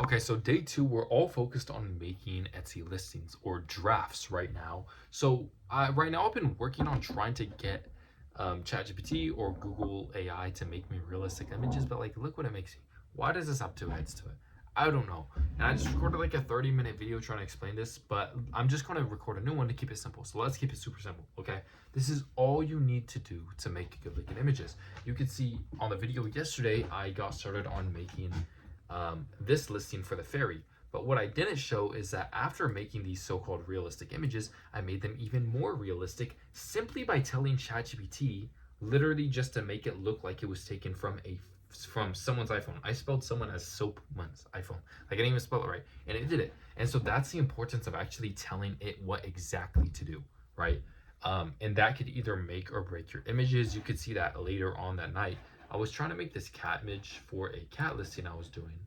Okay, so day two, we're all focused on making Etsy listings or drafts right now. So right now, I've been working on trying to get ChatGPT or Google AI to make me realistic images, but like, look what it makes me. Why does this have two heads to it? I don't know. And I just recorded like a 30-minute video trying to explain this, but I'm just going to record a new one to keep it simple. So let's keep it super simple, okay? This is all you need to do to make good looking images. You can see on the video yesterday, I got started on making this listing for the ferry. But what I didn't show is that after making these so-called realistic images, I made them even more realistic simply by telling ChatGPT literally just to make it look like it was taken from someone's iPhone. I spelled someone as someone's iPhone. Like I didn't even spell it right, and it did it. And so that's the importance of actually telling it what exactly to do, right? And that could either make or break your images. You could see that later on that night. I was trying to make this cat image for a cat listing I was doing,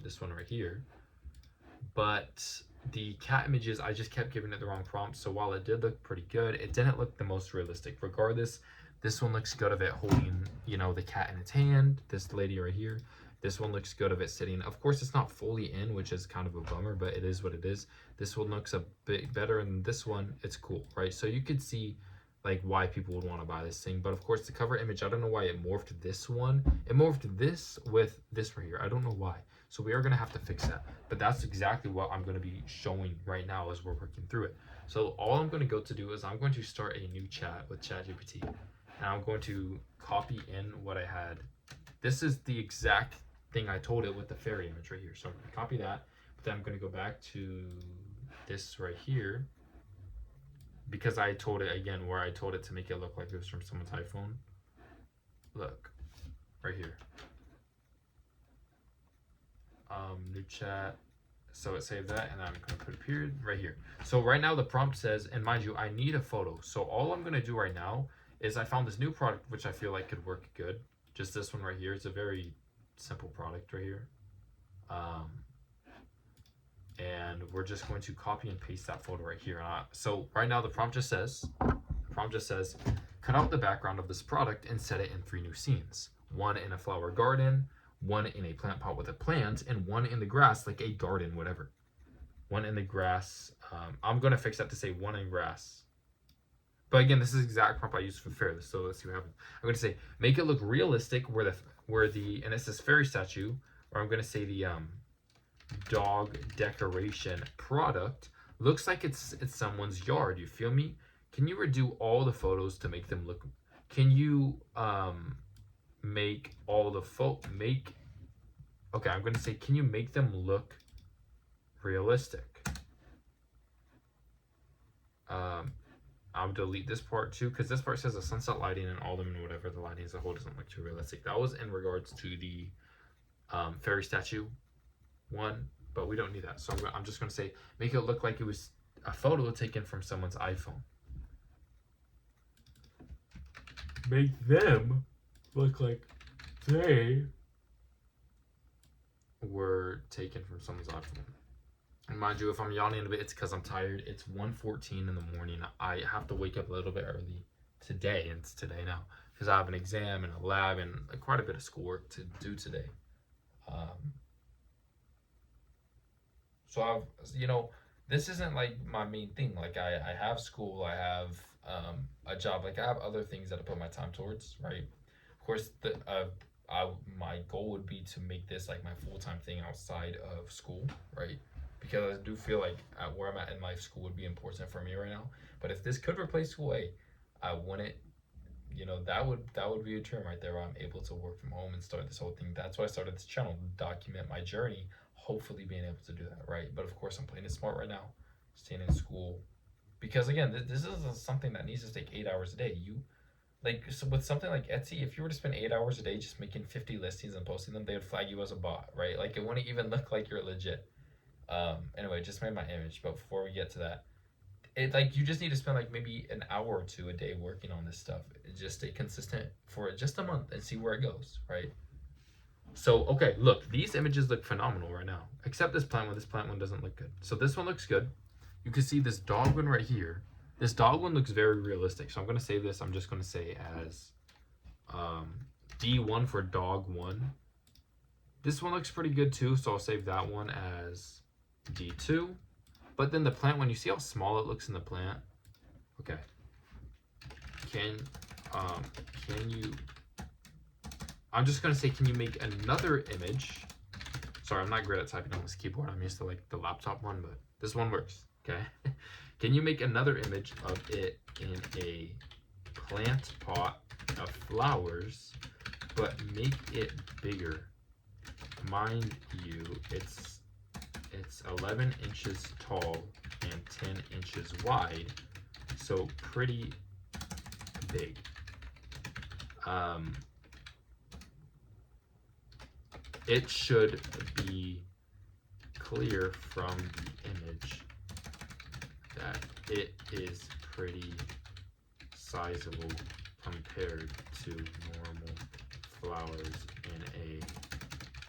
this one right here, but the cat images, I just kept giving it the wrong prompt. So while it did look pretty good, it didn't look the most realistic. Regardless, this one looks good of it holding, the cat in its hand, this lady right here. This one looks good of it sitting. Of course, it's not fully in, which is kind of a bummer, but it is what it is. This one looks a bit better than this one. It's cool, right? So you could see like why people would want to buy this thing. But of course, the cover image, I don't know why it morphed this one. It morphed this with this right here. I don't know why. So we are going to have to fix that. But that's exactly what I'm going to be showing right now as we're working through it. So all I'm going to go to do is I'm going to start a new chat with ChatGPT. And I'm going to copy in what I had. This is the exact thing I told it with the fairy image right here. So I'm going to copy that. But then I'm going to go back to this right here, because I told it again where I told it to make it look like it was from someone's iPhone. Look, right here. New chat. So it saved that, and I'm going to put a period right here. So right now the prompt says, and mind you, I need a photo. So all I'm going to do right now is I found this new product which I feel like could work good. Just this one right here. It's a very simple product right here. And we're just going to copy and paste that photo right here. So right now the prompt just says, cut out the background of this product and set it in 3 new scenes. 1 in a flower garden, 1 in a plant pot with a plant, and 1 in the grass, like a garden, whatever. 1 in the grass. I'm going to fix that to say 1 in grass. But again, this is the exact prompt I used for fair. So let's see what happens. I'm going to say, make it look realistic where and it says fairy statue, or I'm going to say the dog decoration product looks like it's someone's yard. You feel me? Can you redo all the photos to make them look? Can you make all the okay, I'm going to say, can you make them look realistic? I'll delete this part too, because this part says the sunset lighting and all them and whatever the lighting as a whole doesn't look too realistic. That was in regards to the fairy statue one, but we don't need that. So I'm just going to say, make it look like it was a photo taken from someone's iPhone. Make them look like they were taken from someone's iPhone. And mind you, if I'm yawning a bit, it's because I'm tired. It's 1:14 in the morning. I have to wake up a little bit early today, and it's today now, because I have an exam and a lab and quite a bit of schoolwork to do today. So this isn't like my main thing. Like I have school, I have a job, like I have other things that I put my time towards, right? Of course, my goal would be to make this like my full-time thing outside of school, right? Because I do feel like where I'm at in life, school would be important for me right now. But if this could replace school, I wouldn't. That would be a term right there where I'm able to work from home and start this whole thing. That's why I started this channel, to document my journey, hopefully being able to do that, right? But of course, I'm playing it smart right now, staying in school. Because again, this is something that needs to take 8 hours a day. So with something like Etsy, if you were to spend 8 hours a day just making 50 listings and posting them, they would flag you as a bot, right? Like it wouldn't even look like you're legit. Anyway, just made my image, but before we get to that, you just need to spend like maybe an hour or 2 a day working on this stuff. Just stay consistent for just a month and see where it goes, right? So, okay, look, these images look phenomenal right now, except this plant one. This plant one doesn't look good. So this one looks good. You can see this dog one right here. This dog one looks very realistic. So I'm going to save this. I'm just going to say as D1 for dog 1. This one looks pretty good too, so I'll save that one as D2. But then the plant, when you see how small it looks in the plant, okay. Can you, I'm just gonna say, can you make another image? Sorry, I'm not great at typing on this keyboard. I'm used to like the laptop one, but this one works, okay? Can you make another image of it in a plant pot of flowers, but make it bigger? Mind you, it's 11 inches tall and 10 inches wide, so pretty big. It should be clear from the image that it is pretty sizable compared to normal flowers in a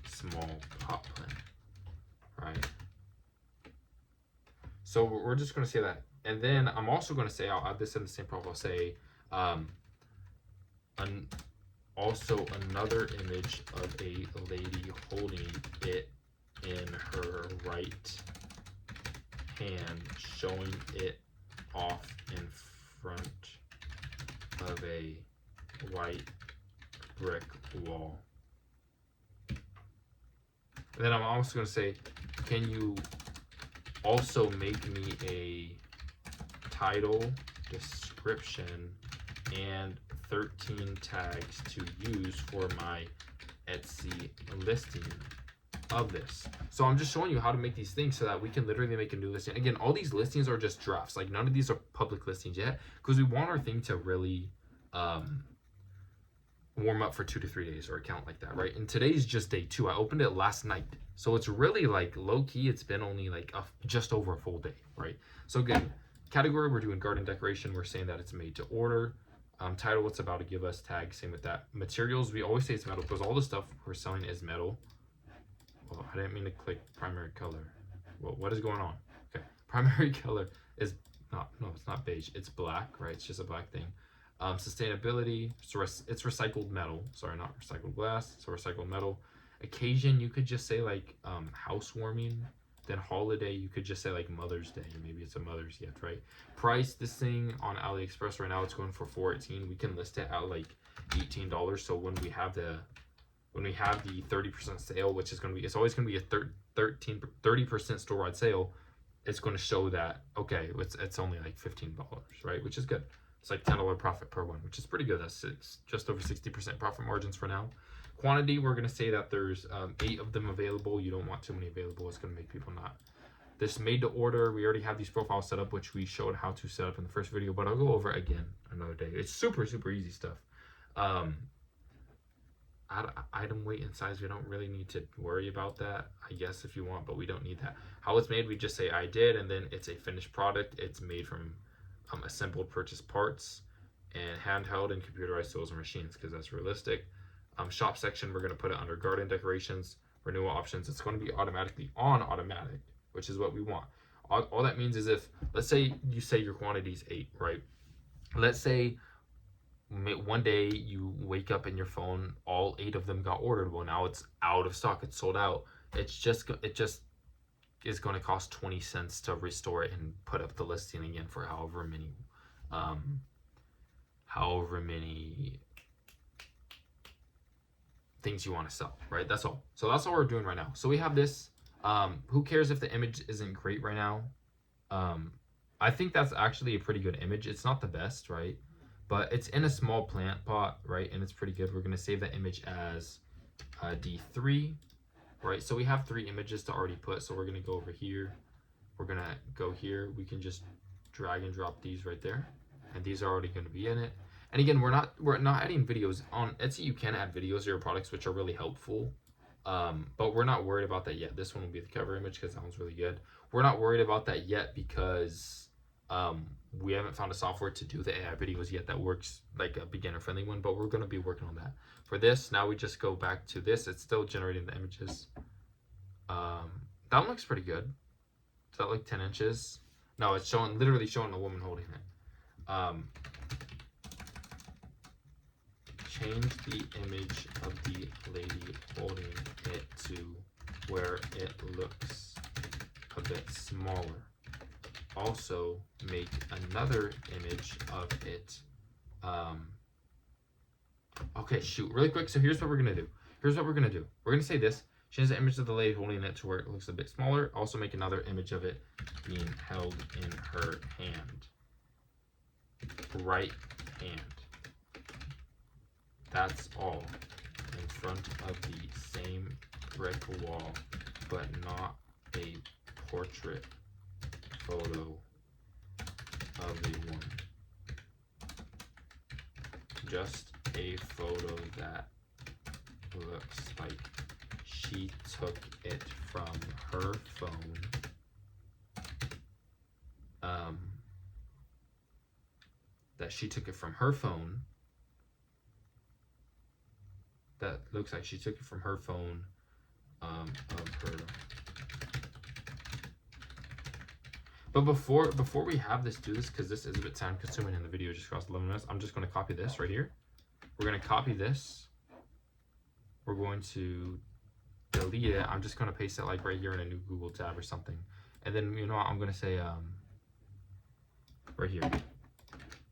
small pot plant, right? So we're just going to say that. And then I'm also going to say, I'll add this in the same prompt, I'll say, also another image of a lady holding it in her right hand, showing it off in front of a white brick wall. And then I'm also going to say, can you also make me a title, description, and 13 tags to use for my Etsy listing of this. So I'm just showing you how to make these things so that we can literally make a new listing. Again, all these listings are just drafts. Like none of these are public listings yet, because we want our thing to really warm up for 2 to 3 days or a count like that, right? And today's just day 2. I opened it last night, so it's really like low key. It's been only like just over a full day, right? So again, category, we're doing garden decoration. We're saying that it's made to order. Title, what's about to give us. Tag, same with that. Materials, we always say it's metal because all the stuff we're selling is metal. Well, I didn't mean to click primary color. Well, what is going on? Okay, primary color is no, it's not beige. It's black, right? It's just a black thing. Sustainability, so it's recycled metal. Sorry, not recycled glass. So recycled metal. Occasion, you could just say like housewarming. Then holiday, you could just say like Mother's Day. Maybe it's a Mother's gift, right? Price, this thing on AliExpress right now, it's going for $14. We can list it at like $18. So when we have the 30% sale, which is going to be, it's always going to be a 30% store-wide sale, it's going to show that, okay, it's only like $15, right? Which is good. It's like $10 profit per one, which is pretty good. It's just over 60% profit margins for now. Quantity, we're going to say that there's 8 of them available. You don't want too many available. It's going to make people not. This made to order, we already have these profiles set up, which we showed how to set up in the first video, but I'll go over it again another day. It's super, super easy stuff. Item weight and size, we don't really need to worry about that, I guess, if you want, but we don't need that. How it's made, we just say I did, and then it's a finished product. It's made from assembled purchased parts and handheld and computerized tools and machines, because that's realistic. Shop section, we're going to put it under garden decorations. Renewal options, it's going to be automatically on automatic, which is what we want. All that means is if, let's say you say your quantity is 8, right? Let's say one day you wake up in your phone, all 8 of them got ordered. Well, now it's out of stock. It's sold out. It just is going to cost 20 cents to restore it and put up the listing again for however many things you want to sell, right? That's all. So that's all we're doing right now. So we have this. Who cares if the image isn't great right now? I think that's actually a pretty good image. It's not the best, right? But it's in a small plant pot, right? And it's pretty good. We're going to save that image as D3, right? So we have 3 images to already put. So we're going to go over here. We're going to go here. We can just drag and drop these right there. And these are already going to be in it. And again, we're not adding videos on Etsy. You can add videos of your products, which are really helpful. But we're not worried about that yet. This one will be the cover image because that one's really good. We're not worried about that yet because we haven't found a software to do the AI videos yet that works like a beginner friendly one, but we're going to be working on that. For this, now we just go back to this. It's still generating the images. That one looks pretty good. Is that like 10 inches? No, it's literally showing a woman holding it. change the image of the lady holding it to where it looks a bit smaller. Also, make another image of it. Okay, shoot, really quick. So here's what we're gonna do. We're gonna say this. Change the image of the lady holding it to where it looks a bit smaller. Also make another image of it being held in her hand. Right hand. That's all. In front of the same brick wall, but not a portrait photo of a woman. Just a photo that looks like she took it from her phone. That she took it from her phone. That looks like she took it from her phone of her. But before we have this do this, because this is a bit time consuming and the video just crossed 11 minutes, I'm just going to copy this right here. We're going to copy this. We're going to delete it. I'm just going to paste it like right here in a new Google tab or something. And then, you know what, I'm going to say right here.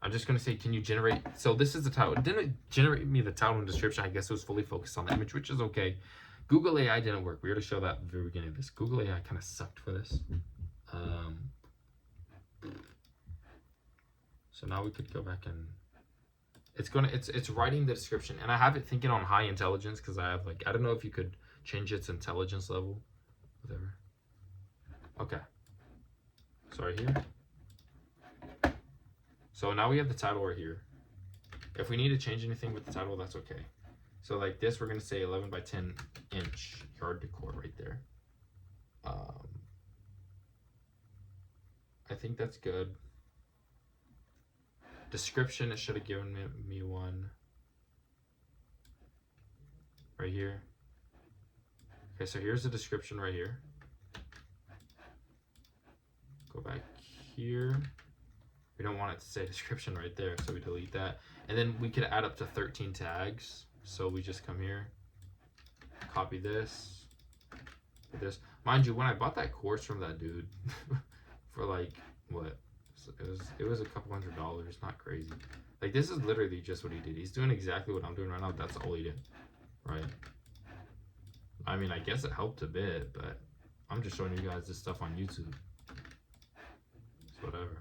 I'm just going to say, can you generate, so this is the title. It didn't generate me the title and description. I guess it was fully focused on the image, which is okay. Google AI didn't work. We already showed that at the very beginning of this. Google AI kind of sucked for this. So now we could go back and it's writing the description, and I have it thinking on high intelligence because I have like, I don't know if you could change its intelligence level, whatever. Okay. So right here. So now we have the title right here. If we need to change anything with the title, that's okay. So like this, we're gonna say 11 by 10 inch yard decor right there. I think that's good. Description, it should have given me one right here. Okay, so here's the description right here. Go back here. We don't want it to say description right there, so we delete that. And then we could add up to 13 tags. So we just come here, copy this, Mind you, when I bought that course from that dude for like, what? It was a couple $100, not crazy. Like, this is literally just what he did. He's doing exactly what I'm doing right now. That's all he did, right? I mean, I guess it helped a bit, but I'm just showing you guys this stuff on YouTube. It's whatever.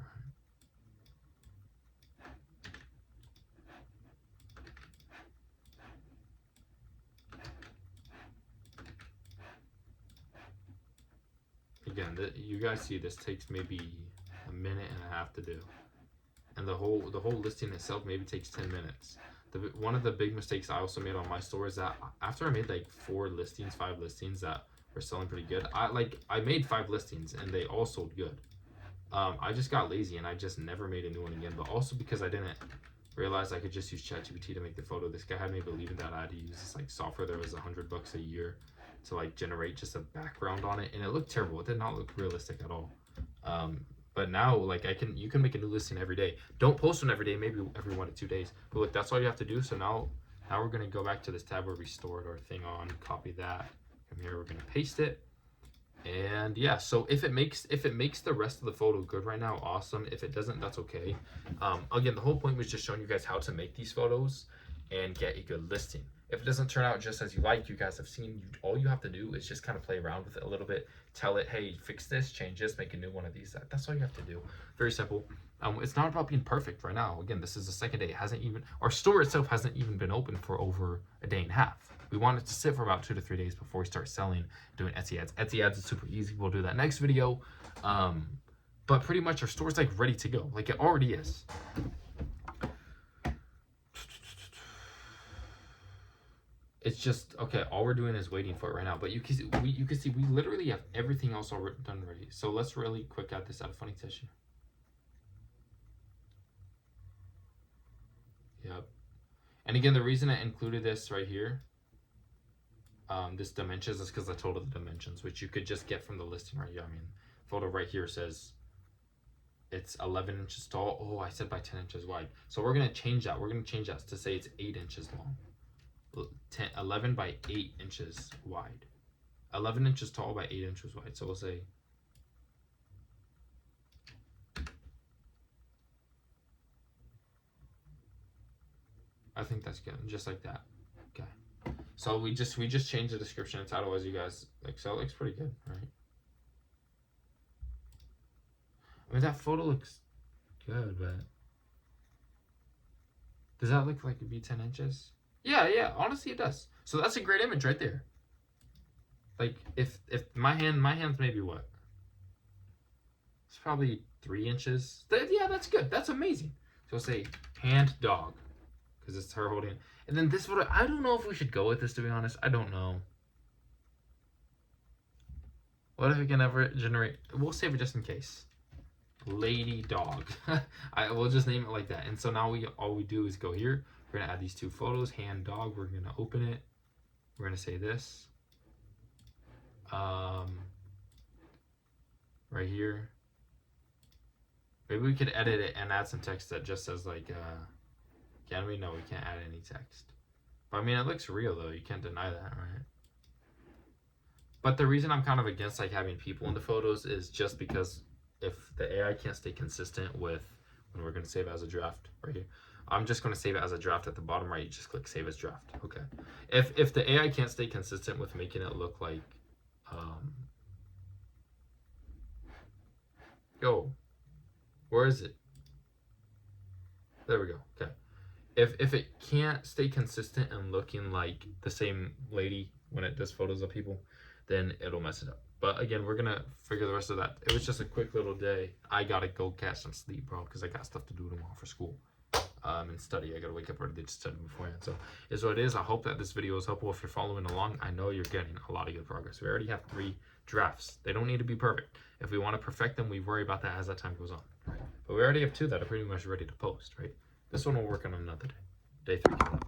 Again, you guys see this takes maybe a minute and a half to do, and the whole listing itself maybe takes 10 minutes. One of the big mistakes I also made on my store is that after I made like 5 listings that were selling pretty good, I made 5 listings and they all sold good. I just got lazy and I just never made a new one again. But also because I didn't realize I could just use ChatGPT to make the photo. This guy had me believing that I had to use this like software that was $100 a year to like generate just a background on it, and it looked terrible. It did not look realistic at all. But now, like, you can make a new listing every day. Don't post one every day, maybe every 1 to 2 days. But look, that's all you have to do. So now we're gonna go back to this tab where we stored our thing on. Copy that. From here, we're gonna paste it. And yeah, so if it makes the rest of the photo good right now, awesome. If it doesn't, that's okay. Again, the whole point was just showing you guys how to make these photos and get a good listing. If it doesn't turn out just as you like, you guys have seen, all you have to do is just kind of play around with it a little bit. Tell it, hey, fix this, change this, make a new one of these. That's all you have to do. Very simple. It's not about being perfect right now. Again, this is the second day. Our store itself hasn't even been open for over a day and a half. We want it to sit for about 2 to 3 days before we start selling, doing Etsy ads. Etsy ads is super easy. We'll do that next video. But pretty much our store's like ready to go. Like, it already is. It's just, okay, all we're doing is waiting for it right now. But you can see we literally have everything else all done ready. So let's really quick add this out of funny tissue. Yep. And again, the reason I included this right here, this dimensions, is because I told the dimensions, which you could just get from the listing right here. I mean, photo right here says it's 11 inches tall. Oh, I said by 10 inches wide. So we're gonna change that. We're gonna change that to say it's 8 inches long. 11 by 8 inches wide. 11 inches tall by 8 inches wide. So we'll say I think that's good, just like that. Okay. So we just changed the description and title as you guys like. So it looks pretty good, right? I mean, that photo looks good, but does that look like it'd be 10 inches? Yeah. Honestly, it does. So that's a great image right there. Like if my hand's maybe what? It's probably 3 inches. Yeah, that's good. That's amazing. So we'll say hand dog because it's her holding. And then this photo, I don't know if we should go with this, to be honest. I don't know. What if we can ever generate? We'll save it just in case. Lady dog. We'll just name it like that. And so now all we do is go here. We're gonna add these 2 photos. Hand dog. We're gonna open it. We're gonna say this. Right here. Maybe we could edit it and add some text that just says like, can we? No, we can't add any text. But I mean, it looks real though. You can't deny that, right? But the reason I'm kind of against like having people in the photos is just because if the AI can't stay consistent with when we're going to save it as a draft right here, I'm just going to save it as a draft at the bottom right. You just click save as draft. Okay. If the AI can't stay consistent with making it look like, where is it? There we go. Okay. If it can't stay consistent and looking like the same lady when it does photos of people, then it'll mess it up. But again, we're gonna figure the rest of that. It was just a quick little day. I gotta go catch some sleep, bro, because I got stuff to do tomorrow for school. And study. I gotta wake up early to study beforehand. So is what it is. I hope that this video is helpful. If you're following along, I know you're getting a lot of good progress. We already have 3 drafts. They don't need to be perfect. If we want to perfect them, we worry about that as that time goes on. Right? But we already have 2 that are pretty much ready to post, right? This one will work on another day. Day 3 coming up.